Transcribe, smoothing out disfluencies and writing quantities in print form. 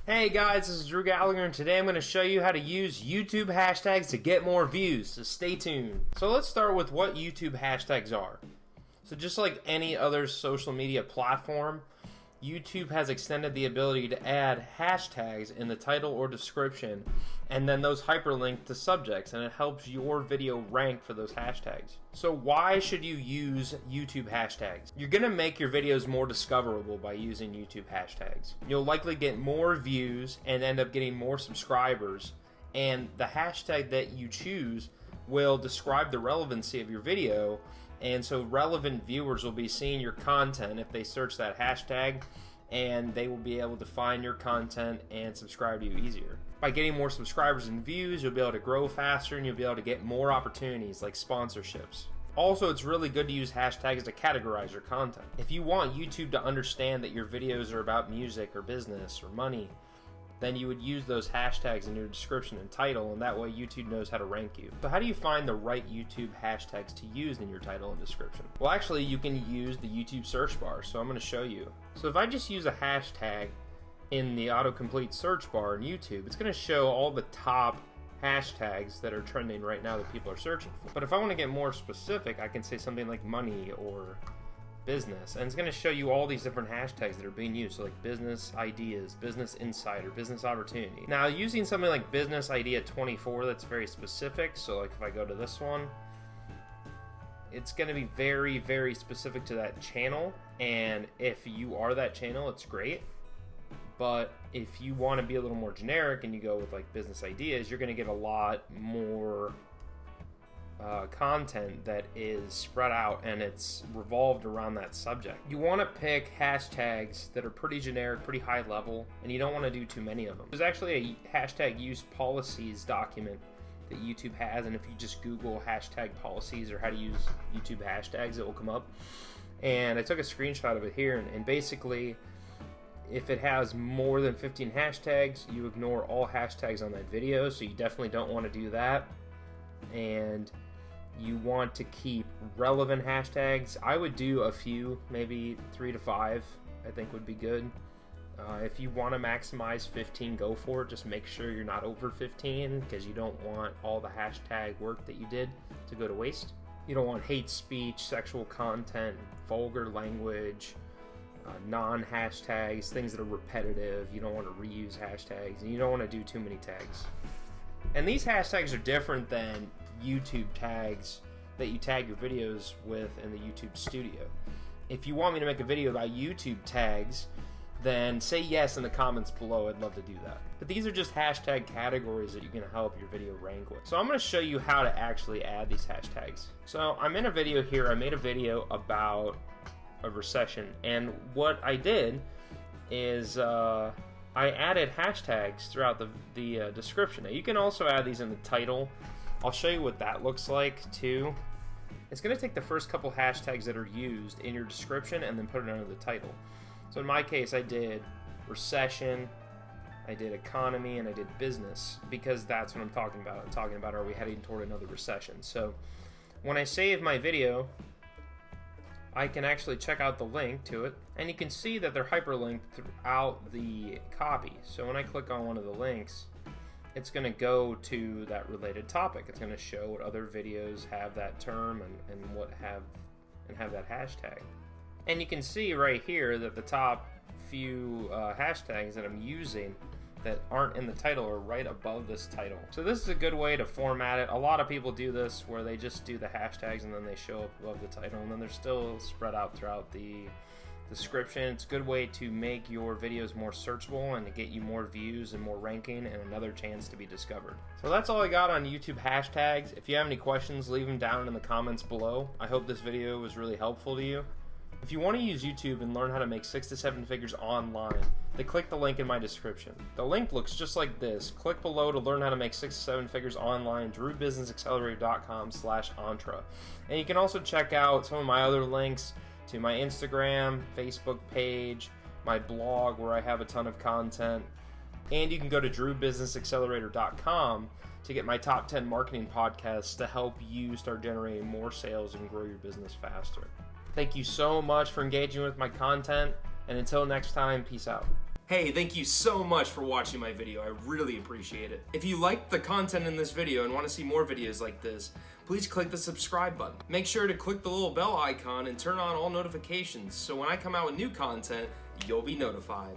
Hey guys, this is Drew Gallagher, and today I'm going to show you how to use YouTube hashtags to get more views, so stay tuned. So let's start with what YouTube hashtags are. So just like any other social media platform, YouTube has extended the ability to add hashtags in the title or description, and then those hyperlink to subjects, and it helps your video rank for those hashtags. So why should you use YouTube hashtags? You're going to make your videos more discoverable by using YouTube hashtags. You'll likely get more views and end up getting more subscribers, and the hashtag that you choose will describe the relevancy of your video, and so relevant viewers will be seeing your content if they search that hashtag, and they will be able to find your content and subscribe to you easier. By getting more subscribers and views, you'll be able to grow faster, and you'll be able to get more opportunities like sponsorships. Also, it's really good to use hashtags to categorize your content. If you want YouTube to understand that your videos are about music or business or money, then you would use those hashtags in your description and title, and that way YouTube knows how to rank you. So how do you find the right YouTube hashtags to use in your title and description? Well, actually, you can use the YouTube search bar, so I'm going to show you. So if I just use a hashtag in the autocomplete search bar in YouTube, it's going to show all the top hashtags that are trending right now that people are searching for. But if I want to get more specific, I can say something like money or business, and it's going to show you all these different hashtags that are being used, so like business ideas, business insider, business opportunity. Now using something like business idea 24, that's very specific, so like if I go to this one, it's going to be very, very specific to that channel, and if you are that channel, it's great. But if you want to be a little more generic and you go with like business ideas, you're going to get a lot more content that is spread out and it's revolved around that subject. You want to pick hashtags that are pretty generic, pretty high level, and you don't want to do too many of them. There's actually a hashtag use policies document that YouTube has, and if you just Google hashtag policies or how to use YouTube hashtags, it will come up. And I took a screenshot of it here, and basically if it has more than 15 hashtags, you ignore all hashtags on that video, so you definitely don't want to do that. And you want to keep relevant hashtags. I would do a few, maybe 3 to 5, I think would be good. If you want to maximize 15, go for it. Just make sure you're not over 15, because you don't want all the hashtag work that you did to go to waste. You don't want hate speech, sexual content, vulgar language, non-hashtags, things that are repetitive. You don't want to reuse hashtags, and you don't want to do too many tags. And these hashtags are different than YouTube tags that you tag your videos with in the YouTube studio. If you want me to make a video about YouTube tags, then say yes in the comments below. I'd love to do that. But these are just hashtag categories that you can help your video rank with. So I'm going to show you how to actually add these hashtags. So I'm in a video here. I made a video about a recession, and what I did is I added hashtags throughout the description. Now you can also add these in the title. I'll show you what that looks like too. It's going to take the first couple hashtags that are used in your description and then put it under the title. So in my case, I did recession, I did economy, and I did business, because that's what I'm talking about. I'm talking about, are we heading toward another recession? So when I save my video, I can actually check out the link to it, and you can see that they're hyperlinked throughout the copy. So when I click on one of the links, it's going to go to that related topic. It's going to show what other videos have that term and what have that hashtag. And you can see right here that the top few hashtags that I'm using that aren't in the title are right above this title. So this is a good way to format it. A lot of people do this where they just do the hashtags and then they show up above the title, and then they're still spread out throughout the description. It's a good way to make your videos more searchable and to get you more views and more ranking and another chance to be discovered. So that's all I got on YouTube hashtags. If you have any questions, leave them down in the comments below. I hope this video was really helpful to you. If you want to use YouTube and learn how to make 6 to 7 figures online, then click the link in my description. The link looks just like this. Click below to learn how to make 6 to 7 figures online, drewbusinessaccelerator.com/entre. And you can also check out some of my other links to my Instagram, Facebook page, my blog where I have a ton of content, and you can go to drewbusinessaccelerator.com to get my top 10 marketing podcasts to help you start generating more sales and grow your business faster. Thank you so much for engaging with my content, and until next time, peace out. Hey, thank you so much for watching my video. I really appreciate it. If you liked the content in this video and want to see more videos like this, please click the subscribe button. Make sure to click the little bell icon and turn on all notifications so when I come out with new content, you'll be notified.